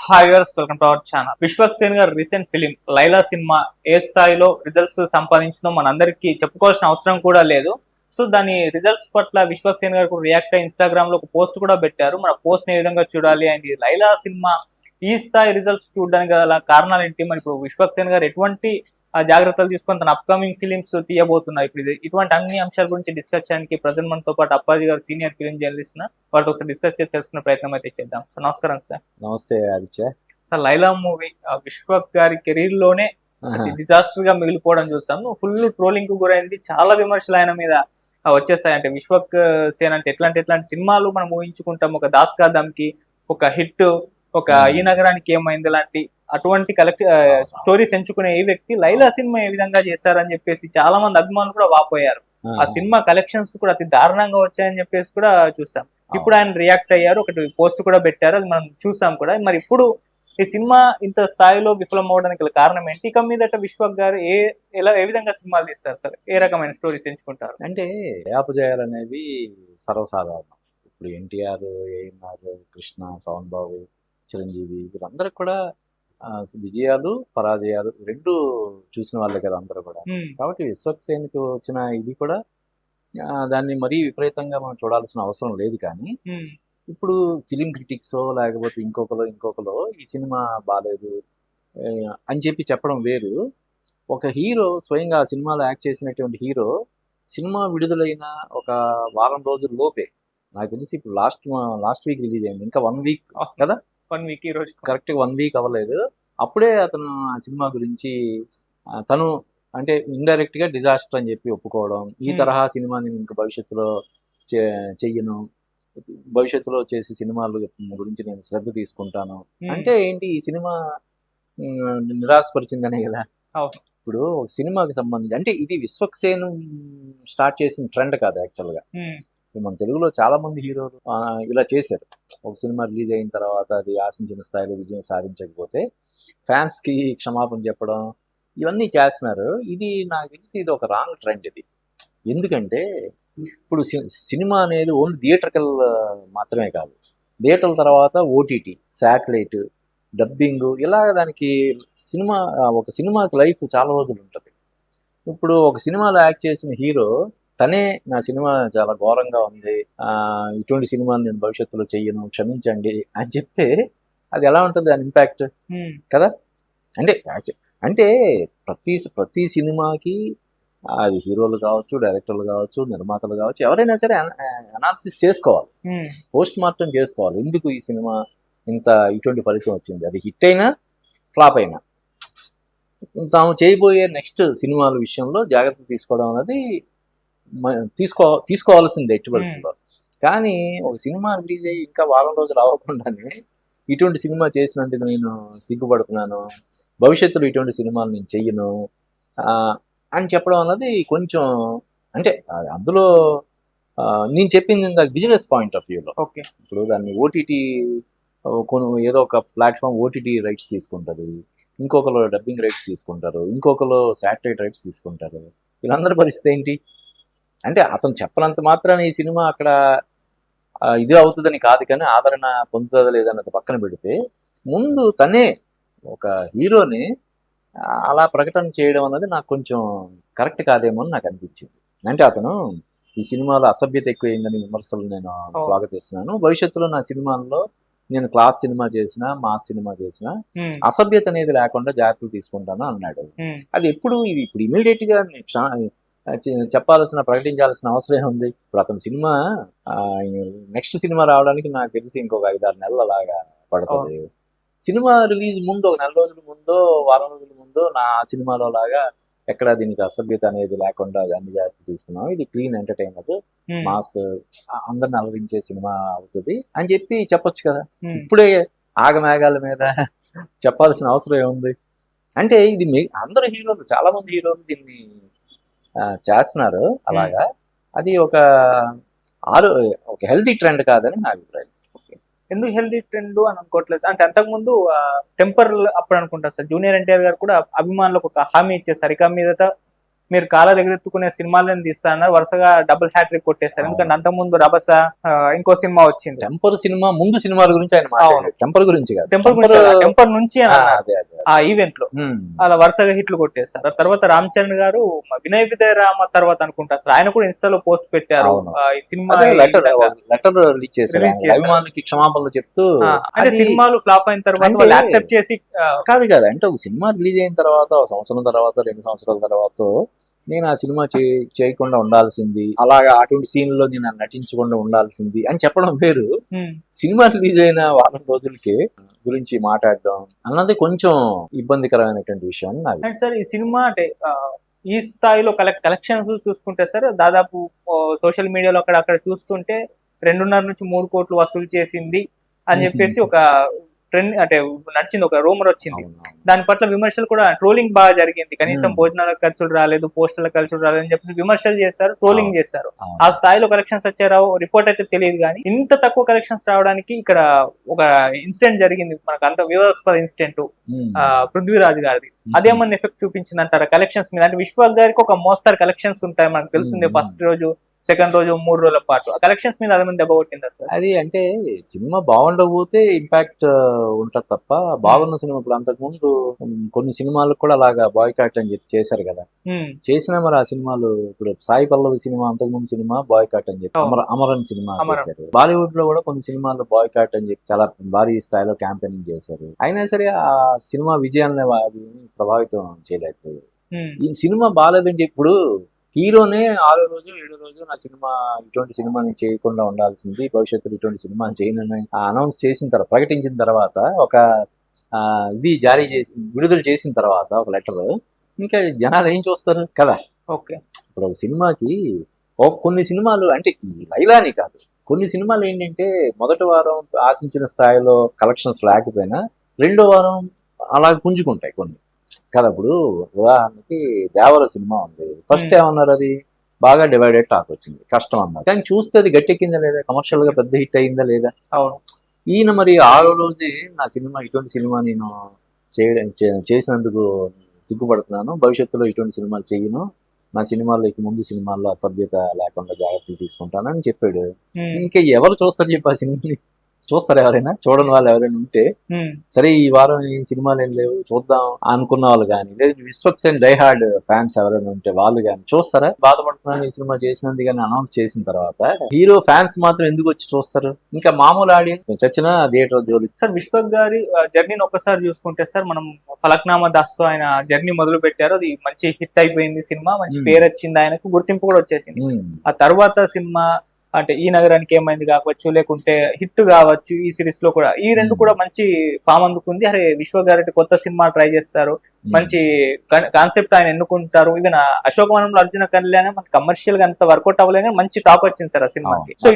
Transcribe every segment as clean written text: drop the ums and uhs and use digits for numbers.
Hi viewers, welcome to our channel. Vishwak Sen గారు recent film Laila cinema ఏ స్థాయిలో results సంపాదించిందో మనందరికీ చెప్పుకోవాల్సిన అవసరం కూడా లేదు. సో దాని రిజల్ట్స్ పట్ల విశ్వక్ సేన్ గారు రియాక్ట్ అయ్యి ఇన్స్టాగ్రామ్ లో ఒక పోస్ట్ కూడా పెట్టారు. మన పోస్ట్ ని ఏ విధంగా చూడాలి అండ్ ఈ లైలా సినిమా ఈ స్థాయి రిజల్ట్స్ చూడడానికి గల కారణాలు ఏంటి, మరి ఇప్పుడు విశ్వక్ సేన్ గారు ఎటువంటి జాగ్రత్తలు తీసుకొని తన అప్కమింగ్ ఫిలిమ్స్ తీయబోతున్నారు, ఇప్పుడు ఇటువంటి అన్ని అంశాల గురించి డిస్కస్ చేయడానికి ప్రజెంట్ మనతో పాటు అప్పాజీ గారు సీనియర్ ఫిలిం జర్నలిస్ట్, వాటితో ఒకసారి డిస్కస్ చేసి తెలుసుకునే ప్రయత్నం అయితే చేద్దాం. సో నమస్కారం సార్. నమస్తే ఆదిత్య. సార్, లైలా మూవీ విశ్వక్ గారి కెరీర్ లోనే డిజాస్టర్ గా మిగిలిపోవడం చూసాము. ఫుల్ ట్రోలింగ్ కు గురైంది, చాలా విమర్శలు ఆయన మీద వచ్చేస్తాయి. అంటే విశ్వక్ సేన్ అంటే ఎట్లాంటి సినిమాలు మనం ఊహించుకుంటాం, ఒక దాస్ కా దమ్కి, ఒక హిట్, ఒక ఈ నగరానికి ఏమైంది లాంటి అటువంటి స్టోరీస్ ఎంచుకునే ఈ వ్యక్తి లైలా సినిమా ఏ విధంగా చేశారని చెప్పేసి చాలా మంది అభిమానులు కూడా వాపోయారు. ఆ సినిమా కలెక్షన్స్ కూడా అతి దారుణంగా వచ్చాయని చెప్పేసి కూడా చూసాం. ఇప్పుడు ఆయన రియాక్ట్ అయ్యారు, ఒకటి పోస్ట్ కూడా పెట్టారు, అది మనం చూసాం కూడా. మరి ఇప్పుడు ఈ సినిమా ఇంత స్థాయిలో విఫలం అవడానికి కారణం ఏంటి? ఇక మీదట విశ్వక్ గారు ఏ విధంగా సినిమాలు తీస్తారు సార్? ఏ రకమైన స్టోరీస్ ఎంచుకుంటారు? అంటే అపజయాలు అనేవి సర్వసాధారణం. ఇప్పుడు ఎన్టీఆర్, ఏఎన్ఆర్, కృష్ణ, సోహన్ బాబు, చిరంజీవి వీళ్ళందరూ కూడా విజయాలు పరాజయాలు రెండు చూసిన వాళ్ళే కదా అందరూ కూడా. కాబట్టి విశ్వక్ సేన్కి వచ్చిన ఇది కూడా దాన్ని మరీ విపరీతంగా మనం చూడాల్సిన అవసరం లేదు. కానీ ఇప్పుడు ఫిలిం క్రిటిక్స్ లేకపోతే ఇంకొకరు ఈ సినిమా బాగాలేదు అని చెప్పి చెప్పడం వేరు. ఒక హీరో స్వయంగా ఆ సినిమాలో యాక్ట్ చేసినటువంటి హీరో సినిమా విడుదలైన ఒక వారం రోజుల లోపే, నాకు తెలిసి ఇప్పుడు లాస్ట్ వీక్ రిలీజ్ అయింది, ఇంకా 1 వీక్ కదా, 1 వీక్ ఈ రోజు కరెక్ట్గా 1 వీక్ అవ్వలేదు. అప్పుడే అతను ఆ సినిమా గురించి తను అంటే ఇండైరెక్ట్ గా డిజాస్టర్ అని చెప్పి ఒప్పుకోవడం, ఈ తరహా సినిమా నేను ఇంకా భవిష్యత్తులో చెయ్యను, భవిష్యత్తులో చేసే సినిమాలు గురించి నేను శ్రద్ధ తీసుకుంటాను అంటే ఏంటి, ఈ సినిమా నిరాశపరిచిందనే కదా. ఇప్పుడు ఒక సినిమాకి సంబంధించి అంటే ఇది విశ్వక్ సేన్ స్టార్ట్ చేసిన ట్రెండ్ కాదు యాక్చువల్గా. మన తెలుగులో చాలా మంది హీరోలు ఇలా చేశారు. ఒక సినిమా రిలీజ్ అయిన తర్వాత అది ఆశించిన స్థాయిలో విజయం సాధించకపోతే ఫ్యాన్స్ కి క్షమాపణ చెప్పడం ఇవన్నీ చేస్తున్నారు. ఇది నాకు తెలిసి ఇది ఒక రాంగ్ ట్రెండ్ ఇది. ఎందుకంటే ఇప్పుడు సినిమా అనేది ఓన్లీ థియేటర్కల్ మాత్రమే కాదు, థియేటర్ల తర్వాత ఓటీటీ, శాటిలైట్, డబ్బింగ్, ఇలా దానికి ఒక సినిమాకి లైఫ్ చాలా రోజులు ఉంటుంది. ఇప్పుడు ఒక సినిమాలో యాక్ట్ చేసిన హీరో తనే నా సినిమా చాలా ఘోరంగా ఉంది, ఇటువంటి సినిమాని నేను భవిష్యత్తులో చెయ్యను, క్షమించండి అని చెప్తే అది ఎలా ఉంటుంది దాని ఇంపాక్ట్ కదా. అంటే ప్రతి సినిమాకి అది హీరోలు కావచ్చు, డైరెక్టర్లు కావచ్చు, నిర్మాతలు కావచ్చు, ఎవరైనా సరే అనాలిసిస్ చేసుకోవాలి, పోస్ట్ మార్టం చేసుకోవాలి. ఎందుకు ఈ సినిమా ఇటువంటి ఫలితం వచ్చింది, అది హిట్ అయినా ఫ్లాప్ అయినా తాము చేయబోయే నెక్స్ట్ సినిమాల విషయంలో జాగ్రత్త తీసుకోవడం అనేది తీసుకోవాల్సిందే ఎట్టి పరిస్థితుల్లో. కానీ ఒక సినిమా రిలీజ్ అయ్యి ఇంకా వారం రోజులు అవ్వకుండానే ఇటువంటి సినిమా చేసినందుకు నేను సిగ్గుపడుతున్నాను, భవిష్యత్తులో ఇటువంటి సినిమాలు నేను చెయ్యను అని చెప్పడం అన్నది కొంచెం అంటే అందులో నేను చెప్పింది బిజినెస్ పాయింట్ ఆఫ్ వ్యూలో. ఇప్పుడు దాన్ని ఓటీటీ ఏదో ఒక ప్లాట్ఫామ్ ఓటీటీ రైట్స్ తీసుకుంటారు, ఇంకొకరు డబ్బింగ్ రైట్స్ తీసుకుంటారు, ఇంకొకరు శాటిలైట్ రైట్స్ తీసుకుంటారు. వీళ్ళందరి పరిస్థితి ఏంటి అంటే అతను చెప్పనంత మాత్రాన ఈ సినిమా అక్కడ ఇది అవుతుందని కాదు, కానీ ఆదరణ పొందుతుందా లేదన్నది పక్కన పెడితే ముందు తనే ఒక హీరోని అలా ప్రకటన చేయడం అన్నది నాకు కొంచెం కరెక్ట్ కాదేమో అని నాకు అనిపించింది. అంటే అతను ఈ సినిమాలో అసభ్యత ఎక్కువైందని విమర్శలు నేను స్వాగతిస్తున్నాను, భవిష్యత్తులో నా సినిమాల్లో నేను క్లాస్ సినిమా చేసినా, మాస్ సినిమా చేసినా అసభ్యత అనేది లేకుండా జాగ్రత్తలు తీసుకుంటాను అన్నాడు. అది ఇప్పుడు ఇమీడియట్ గా ప్రకటించాల్సిన అవసరం ఉంది. ఇప్పుడు అతని సినిమా నెక్స్ట్ సినిమా రావడానికి నాకు తెలిసి ఇంకొక 5-6 నెలల లాగా పడుతుంది. సినిమా రిలీజ్ ముందు ఒక 4 రోజుల ముందో వారం రోజుల ముందో నా సినిమాలో లాగా ఎక్కడ దీనికి అసభ్యత అనేది లేకుండా అన్ని జాగ్రత్తలు తీసుకున్నాం, ఇది క్లీన్ ఎంటర్టైనర్, మాస్, అందరిని అలరించే సినిమా అవుతుంది అని చెప్పి చెప్పొచ్చు కదా. ఇప్పుడే ఆగమేఘాల మీద చెప్పాల్సిన అవసరం ఏముంది? అంటే ఇది అందరు హీరోలు, చాలా మంది హీరోలు దీన్ని చేస్తున్నారు అలాగా. అది ఒక హెల్తీ ట్రెండ్ కాదని నా అభిప్రాయం. ఎందుకు హెల్తీ ట్రెండ్ అని అనుకోవట్లేదు అంటే అంతకుముందు టెంపర్ అప్పుడు అనుకుంటా సార్, జూనియర్ ఎన్టీఆర్ గారు కూడా అభిమానులకు ఒక హామీ ఇచ్చేసారు, ఇక మీదట మీరు కాలర్ ఎగురెత్తుకునే సినిమాలను తీస్తారన్నారు, వరుసగా డబుల్ హ్యాట్రిక్ కొట్టేశారు. ఎందుకంటే అంతకుముందు రభస, ఇంకో సినిమా వచ్చింది టెంపర్ సినిమా, ముందు సినిమాల గురించి ఆయన మాట్లాడారు, టెంపర్ గురించి కాదు. టెంపర్ నుంచి అని అన్నారు ఆ ఈవెంట్ లో. అలా వరుసగా హిట్లు కొట్టేస్తారు. ఆ తర్వాత రామ్ చరణ్ గారు వినయ్ విజయ రామ తర్వాత అనుకుంటా అసలు ఆయన కూడా ఇన్స్టాలో పోస్ట్ పెట్టారు, ఈ సినిమా లెటర్ రిలీజ్ చేశారు అభిమానులకి క్షమాపణలు చెప్తూ. అంటే సినిమాలు ఫ్లాప్ అయిన తర్వాత వాళ్ళు యాక్సెప్ట్ చేసి కాదు అంటే ఒక సినిమా రిలీజ్ అయిన తర్వాత, ఒక సంవత్సరం తర్వాత, 2 సంవత్సరాల తర్వాత నేను ఆ సినిమా చేయకుండా ఉండాల్సింది, అలాగా అటువంటి సీన్ లో నేను నటించకుండా ఉండాల్సింది అని చెప్పడం వేరు. సినిమా రిలీజ్ అయిన వారం రోజులకి గురించి మాట్లాడడం అన్నది కొంచెం ఇబ్బందికరమైనటువంటి విషయం నాకు. సార్ ఈ సినిమా అంటే ఈ స్థాయిలో కలెక్షన్స్ చూసుకుంటే సార్, దాదాపు సోషల్ మీడియాలో అక్కడ చూస్తుంటే 2.5 నుంచి 3 కోట్లు వసూలు చేసింది అని చెప్పేసి ఒక ట్రెండ్ అంటే నడిచింది, ఒక రూమర్ వచ్చింది. దాని పట్ల విమర్శలు కూడా, ట్రోలింగ్ బాగా జరిగింది. కనీసం భోజనాల ఖర్చులు రాలేదు, పోస్టర్ల ఖర్చులు రాలేదు అని చెప్పేసి విమర్శలు చేశారు, ట్రోలింగ్ చేశారు. ఆ స్థాయిలో కలెక్షన్స్ వచ్చారో రిపోర్ట్ అయితే తెలియదు, కానీ ఇంత తక్కువ కలెక్షన్స్ రావడానికి ఇక్కడ ఒక ఇన్సిడెంట్ జరిగింది, మనకు అంత వివాదాస్పద ఇన్సిడెంట్ పృథ్వీరాజ్ గారిది. అదేమన్నా ఎఫెక్ట్ చూపించింది అంటారా కలెక్షన్స్ మీద? అంటే విశ్వాక్ గారికి ఒక మోస్తారు కలెక్షన్స్ ఉంటాయి మనకు తెలిసిందే, ఫస్ట్ రోజు సెకండ్ రోజు 3 రోజుల పాటు. ఆ కలెక్షన్స్ మీద అదే దెబ్బ కొట్టిందా సార్? అది అంటే సినిమా బాగుండకపోతే ఇంపాక్ట్ ఉంటది తప్ప, బాగున్న సినిమా ఇప్పుడు అంతకుముందు కొన్ని సినిమాలకు కూడా అలాగా బాయ్కాట్ అని చెప్పి చేశారు కదా, చేసినా మరి ఆ సినిమాలు, ఇప్పుడు సాయి పల్లవి సినిమా అంతకుముందు సినిమా బాయ్కాట్ అని చెప్పి అమరన్ సినిమా చేశారు. బాలీవుడ్ లో కూడా కొన్ని సినిమాలు బాయ్కాట్ అని చెప్పి చాలా భారీ స్థాయిలో క్యాంపెయినింగ్ చేశారు. అయినా సరే ఆ సినిమా విజయాన్ని అది ప్రభావితం చేయలేకపోయారు. ఈ సినిమా బాగాలేదని చెప్పి ఇప్పుడు హీరోనే 6వ రోజు 7వ రోజు నా సినిమా ఇటువంటి సినిమా నేను చేయకుండా ఉండాల్సింది, భవిష్యత్తులో ఇటువంటి సినిమా చేయనని అనౌన్స్ చేసిన తర్వాత, ప్రకటించిన తర్వాత, ఒక ఇది జారీ చేసి విడుదల చేసిన తర్వాత ఒక లెటర్, ఇంకా జనాలు ఏం చూస్తారు కదా. ఓకే, ఇప్పుడు ఒక సినిమాకి కొన్ని సినిమాలు అంటే ఈ లైలాని కాదు, కొన్ని సినిమాలు ఏంటంటే మొదటి వారం ఆశించిన స్థాయిలో కలెక్షన్స్ లేకపోయినా 2వ వారం అలా పుంజుకుంటాయి కొన్ని కదా. ఇప్పుడు ఉదాహరణకి దేవర సినిమా ఉంది, ఫస్ట్ ఏమన్నారు, అది బాగా డివైడెడ్ టాక్ వచ్చింది, కష్టం అన్నారు. కానీ చూస్తే అది గట్టెక్కిందా లేదా, కమర్షియల్ గా పెద్ద హిట్ అయిందా లేదా. ఈయన మరి 6వ రోజే నా సినిమా ఇటువంటి సినిమా నేను చేసినందుకు సిగ్గుపడుతున్నాను, భవిష్యత్తులో ఇటువంటి సినిమాలు చేయను, నా సినిమాల్లో ఇక ముందు సినిమాల్లో అసభ్యత లేకుండా జాగ్రత్తలు తీసుకుంటానని చెప్పాడు. ఇంకా ఎవరు చూస్తారు చెప్పి ఆ సినిమాని? చూస్తారు ఎవరైనా? చూడని వాళ్ళు ఎవరైనా ఉంటే సరే ఈ వారం ఈ సినిమాలు ఏం లేవు చూద్దాం అనుకున్న వాళ్ళు కానీ, లేదు Vishwak Sen die hard fans ఎవరైనా ఉంటే వాళ్ళు కానీ చూస్తారా? బాధపడుతున్నాను ఈ సినిమా చేసినందుకు కానీ అనౌన్స్ చేసిన తర్వాత హీరో ఫ్యాన్స్ మాత్రం ఎందుకు వచ్చి చూస్తారు? ఇంకా మామూలు ఆడియన్స్ చచ్చిన థియేటర్ జోలి. సార్ విశ్వక్ గారి జర్నీని ఒక్కసారి చూసుకుంటే సార్, మనం ఫలక్నామా దాస్తో ఆయన జర్నీ మొదలు పెట్టారు, అది మంచి హిట్ అయిపోయింది సినిమా, మంచి పేరు వచ్చింది, ఆయనకు గుర్తింపు కూడా వచ్చేసింది. ఆ తర్వాత సినిమా అంటే ఈ నగరానికి ఏమైంది కావచ్చు, లేకుంటే హిట్ కావచ్చు, ఈ సిరీస్ లో కూడా ఈ రెండు కూడా మంచి ఫామ్ అందుకుంది. అరే విశ్వ గారి కొత్త సినిమా ట్రై చేస్తారు, మంచి కాన్సెప్ట్ ఆయన ఎన్నుకుంటారు. ఈవెన్ అశోకవనంలో అర్జున కళ్యాణ్ మనకి కమర్షియల్ గా అంత వర్కౌట్ అవ్వలేదు కానీ మంచి టాక్ వచ్చింది సార్ ఆ సినిమాకి. సో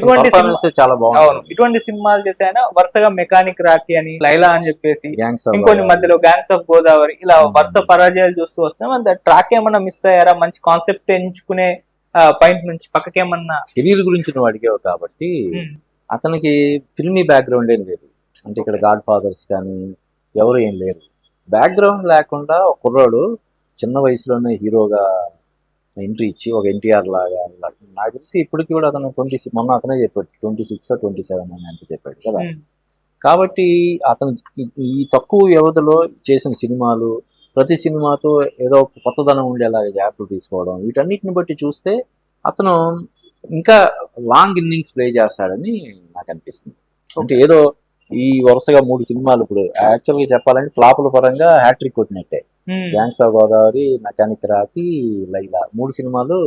ఇటువంటి సినిమాలు చేసి ఆయన వరుసగా మెకానిక్ రాకీ అని, లైలా అని చెప్పేసి, ఇంకొన్ని మధ్యలో గ్యాంగ్స్ ఆఫ్ గోదావరి, ఇలా వరుస పరాజయాలు చూస్తూ వస్తాం. ట్రాక్ ఏమన్నా మిస్ అయ్యారా? మంచి కాన్సెప్ట్ ఎంచుకునే పాయింట్ నుంచి పక్కకేమన్నా? కెరీర్ గురించి నువ్వు అడిగావు కాబట్టి, అతనికి ఫిల్మీ బ్యాక్గ్రౌండ్ ఏం లేదు. అంటే ఇక్కడ గాడ్ ఫాదర్స్ కానీ ఎవరు ఏం లేరు. బ్యాక్గ్రౌండ్ లేకుండా ఒక కుర్రాడు చిన్న వయసులోనే హీరోగా ఎంట్రీ ఇచ్చి ఒక ఎన్టీఆర్ లాగా, నాకు తెలిసి ఇప్పటికి కూడా అతను మొన్న అతనే చెప్పాడు 26 or 27 అని అంత చెప్పాడు కదా. కాబట్టి అతను ఈ తక్కువ వ్యవధిలో చేసిన సినిమాలు, ప్రతి సినిమాతో ఏదో కొత్తదనం ఉండేలాగా జాగ్రత్తలు తీసుకోవడం, వీటన్నిటిని బట్టి చూస్తే అతను ఇంకా లాంగ్ ఇన్నింగ్స్ ప్లే చేస్తాడని నాకు అనిపిస్తుంది. అంటే ఏదో ఈ వరుసగా 3 సినిమాలు, ఇప్పుడు యాక్చువల్గా చెప్పాలంటే ఫ్లాపుల పరంగా హ్యాట్రిక్ కొట్టినట్టే. Gangs of Godavari, mechanic Rocky, Laila 3 సినిమాలు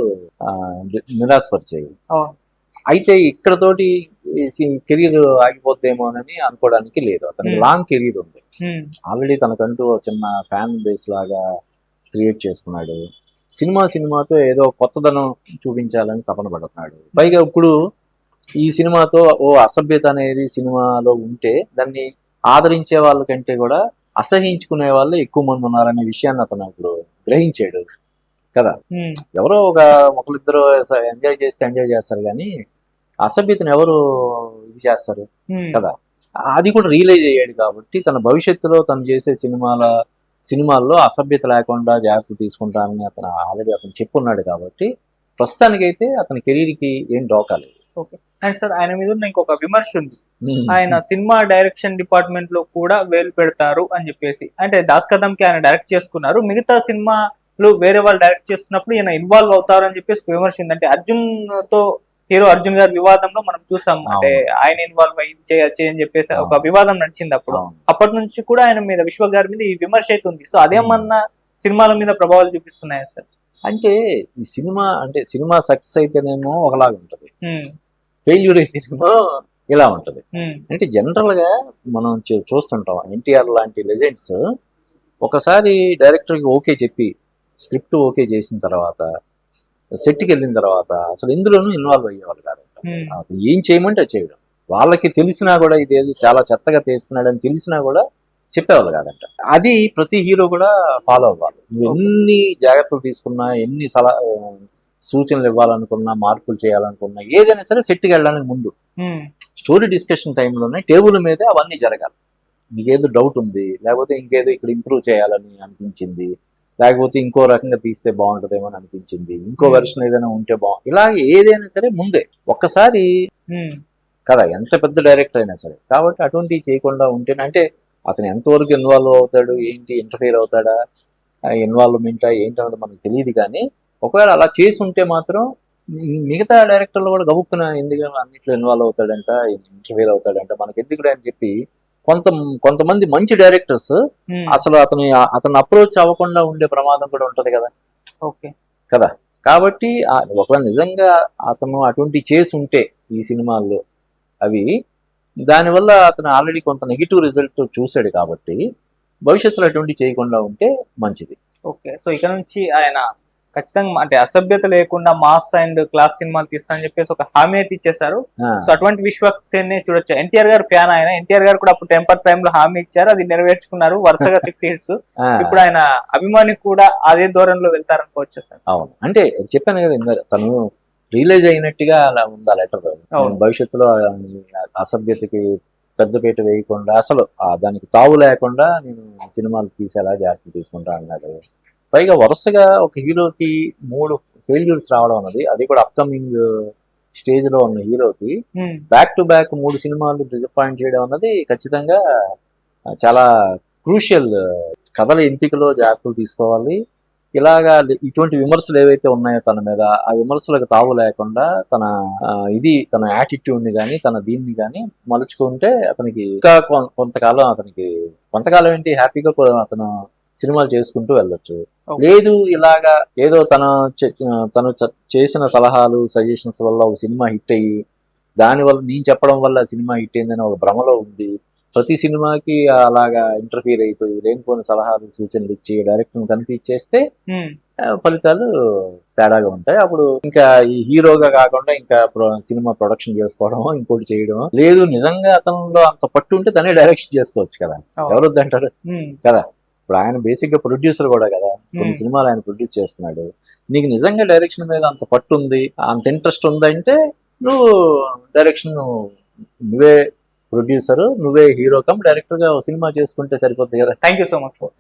నిరాశపరిచాయి. అయితే ఇక్కడతోటి కెరీర్ ఆగిపోతేమోనని అనుకోవడానికి లేదు. అతనికి లాంగ్ కెరీర్ ఉంది. ఆల్రెడీ తనకంటూ చిన్న ఫ్యాన్ బేస్ లాగా క్రియేట్ చేసుకున్నాడు. సినిమాతో ఏదో కొత్తదనం చూపించాలని తపన పడుతున్నాడు. పైగా ఇప్పుడు ఈ సినిమాతో అసభ్యత అనేది సినిమాలో ఉంటే దాన్ని ఆదరించే వాళ్ళకంటే కూడా అసహించుకునే వాళ్ళు ఎక్కువ మంది ఉన్నారనే విషయాన్ని అతను ఇప్పుడు గ్రహించాడు కదా. ఎవరో ఒకరిద్దరు ఎంజాయ్ చేస్తారు కానీ అసభ్యతను ఎవరు ఇది చేస్తారు కదా. అది కూడా రియలైజ్ అయ్యాడు కాబట్టి తన భవిష్యత్తులో తను చేసే సినిమాల్లో అసభ్యత లేకుండా జాగ్రత్తలు తీసుకుంటానని అతను ఆల్రెడీ అతను చెప్పున్నాడు కాబట్టి ప్రస్తుతానికైతే అతని కెరీర్కి ఏం డోకాలేదు. ఓకే. అండ్ సార్ ఆయన మీద ఉన్న ఇంకొక విమర్శ ఉంది, ఆయన సినిమా డైరెక్షన్ డిపార్ట్మెంట్ లో కూడా వేలు పెడతారు అని చెప్పేసి. అంటే దాస్ కదమ్కి ఆయన డైరెక్ట్ చేసుకున్నారు, మిగతా సినిమాలు వేరే వాళ్ళు డైరెక్ట్ చేస్తున్నప్పుడు ఈయన ఇన్వాల్వ్ అవుతారు అని చెప్పేసి విమర్శ ఉంది. అంటే అర్జున్ తో హీరో అర్జున్ గారి వివాదంలో మనం చూసాం, అంటే ఆయన ఇన్వాల్వ్ అయ్యి చేయొచ్చు అని చెప్పేసి ఒక వివాదం నడిచింది అప్పుడు. అప్పటి నుంచి కూడా ఆయన మీద, విశ్వ గారి మీద ఈ విమర్శ అయితే ఉంది. సో అదేమన్నా సినిమాల మీద ప్రభావాలు చూపిస్తున్నాయా సార్? అంటే ఈ సినిమా అంటే సినిమా సక్సెస్ అయితేనేమో ఒకలాగా ఉంటది, ఫెయిల్యూర్ అయితేనేమో ఇలా ఉంటది. అంటే జనరల్ గా మనం చూస్తుంటాం ఎన్టీఆర్ లాంటి లెజెండ్స్ ఒకసారి డైరెక్టర్ కి ఓకే చెప్పి స్క్రిప్ట్ ఓకే చేసిన తర్వాత సెట్కి వెళ్ళిన తర్వాత అసలు ఎందులోనూ ఇన్వాల్వ్ అయ్యేవాళ్ళు కాదు. అసలు ఏం చేయమంటే అది చేయడం, వాళ్ళకి తెలిసినా కూడా ఇదేదో చాలా చెత్తగా తీస్తున్నాడని తెలిసినా కూడా చెప్పేవాళ్ళు కాదంట. అది ప్రతి హీరో కూడా ఫాలో అవ్వాలి. నువ్వు ఎన్ని జాగ్రత్తలు తీసుకున్నా, ఎన్ని సూచనలు ఇవ్వాలనుకున్నా, మార్పులు చేయాలనుకున్నా, ఏదైనా సరే సెట్కి వెళ్ళడానికి ముందు స్టోరీ డిస్కషన్ టైంలోనే టేబుల్ మీద అవన్నీ జరగాలి. నీకేదో డౌట్ ఉంది, లేకపోతే ఇంకేదో ఇక్కడ ఇంప్రూవ్ చేయాలని అనిపించింది, లేకపోతే ఇంకో రకంగా తీస్తే బాగుంటుందేమో అని అనిపించింది, ఇంకో వెర్షన్ ఏదైనా ఉంటే ఇలాగే ఏదైనా సరే ముందే ఒక్కసారి కదా, ఎంత పెద్ద డైరెక్టర్ అయినా సరే. కాబట్టి అటువంటివి చేయకుండా ఉంటేనే, అంటే అతను ఎంతవరకు ఇన్వాల్వ్ అవుతాడు, ఏంటి ఇంటర్ఫియర్ అవుతాడా, ఇన్వాల్వ్మెంట్ ఏంటన్నది మనకు తెలియదు. కానీ ఒకవేళ అలా చేసి ఉంటే మాత్రం మిగతా డైరెక్టర్లు కూడా గబుక్కున ఎందుకు అన్నిట్లో ఇన్వాల్వ్ అవుతాడంట, ఇంటర్ఫియర్ అవుతాడంట, మనకి ఎందుకు అని చెప్పి కొంతమంది మంచి డైరెక్టర్స్ అసలు అతను అప్రోచ్ అవ్వకుండా ఉండే ప్రమాదం కూడా ఉంటది కదా. ఓకే కదా, కాబట్టి ఒకవేళ నిజంగా అతను అటువంటి చేసి ఉంటే ఈ సినిమాల్లో అవి, దానివల్ల అతను ఆల్రెడీ కొంత నెగిటివ్ రిజల్ట్ చూశాడు కాబట్టి భవిష్యత్తులో అటువంటి చేయకుండా ఉంటే మంచిది. ఓకే. సో ఇక నుంచి ఆయన ఖచ్చితంగా అంటే అసభ్యత లేకుండా మాస్ అండ్ క్లాస్ సినిమాలు తీస్తానని చెప్పేసి ఒక హామీ అయితే ఇచ్చేశారు. సో అటువంటి విశ్వక్సేన్ చూడొచ్చు. ఎన్టీఆర్ గారు ఫ్యాన్ ఆయన, ఎన్టీఆర్ గారు కూడా అప్పుడు టెంపర్ టైమ్ లో హామీ ఇచ్చారు, అది నెరవేర్చుకున్నారు, వరుసగా 6 హిట్స్. ఇప్పుడు ఆయన అభిమాని కూడా అదే దూరంలో వెళ్తారనుకోవచ్చు సార్. అవును, అంటే చెప్పాను కదా, తను రియలైజ్ అయినట్టుగా అలా ఉంది ఆ లెటర్. భవిష్యత్తులో అసభ్యతకి పెద్దపీట వేయకుండా, అసలు దానికి తావు లేకుండా నేను సినిమాలు తీసేలా జాగ్రత్త తీసుకుంటా అన్నాడు. పైగా వరుసగా ఒక హీరోకి 3 ఫెయిల్యూర్స్ రావడం అన్నది, అది కూడా అప్కమింగ్ స్టేజ్ లో ఉన్న హీరోకి బ్యాక్ టు బ్యాక్ 3 సినిమాలు డిసప్పాయింట్ చేయడం అన్నది ఖచ్చితంగా చాలా క్రూషియల్. కథల ఎంపికలో జాగ్రత్తలు తీసుకోవాలి. ఇలాగా ఇటువంటి విమర్శలు ఏవైతే ఉన్నాయో తన మీద, ఆ విమర్శలకు తావు లేకుండా తన యాటిట్యూడ్ ని కానీ తన దీన్ని కానీ మలుచుకుంటే అతనికి ఇంకా కొంతకాలం ఏంటి హ్యాపీగా అతను సినిమాలు చేసుకుంటూ వెళ్ళొచ్చు. లేదు ఇలాగా ఏదో తను చేసిన సలహాలు సజెషన్స్ వల్ల ఒక సినిమా హిట్ అయ్యి, దానివల్ల నేను చెప్పడం వల్ల సినిమా హిట్ అయిందని ఒక భ్రమలో ఉంది, ప్రతి సినిమాకి అలాగా ఇంటర్ఫీర్ అయిపోయి లేనిపోయిన సలహాలు సూచనలు ఇచ్చి డైరెక్టర్ కన్ఫ్యూజ్ చేస్తే ఫలితాలు తేడాగా ఉంటాయి. అప్పుడు ఇంకా ఈ హీరోగా కాకుండా ఇంకా సినిమా ప్రొడక్షన్ చేసుకోవడం, ఇంకోటి చేయడం, లేదు నిజంగా అతనిలో అంత పట్టు ఉంటే తనే డైరెక్షన్ చేసుకోవచ్చు కదా, ఎవరు వద్దంటారు కదా. ఇప్పుడు ఆయన బేసిక్ గా ప్రొడ్యూసర్ కూడా కదా, కొన్ని సినిమాలు ఆయన ప్రొడ్యూస్ చేస్తున్నాడు. నీకు నిజంగా డైరెక్షన్ మీద అంత పట్టు ఉంది, అంత ఇంట్రెస్ట్ ఉందంటే నువ్వు డైరెక్షన్, నువ్వే ప్రొడ్యూసర్, నువ్వే హీరో కమ్ డైరెక్టర్ గా సినిమా చేసుకుంటే సరిపోతుంది కదా. Thank you so much.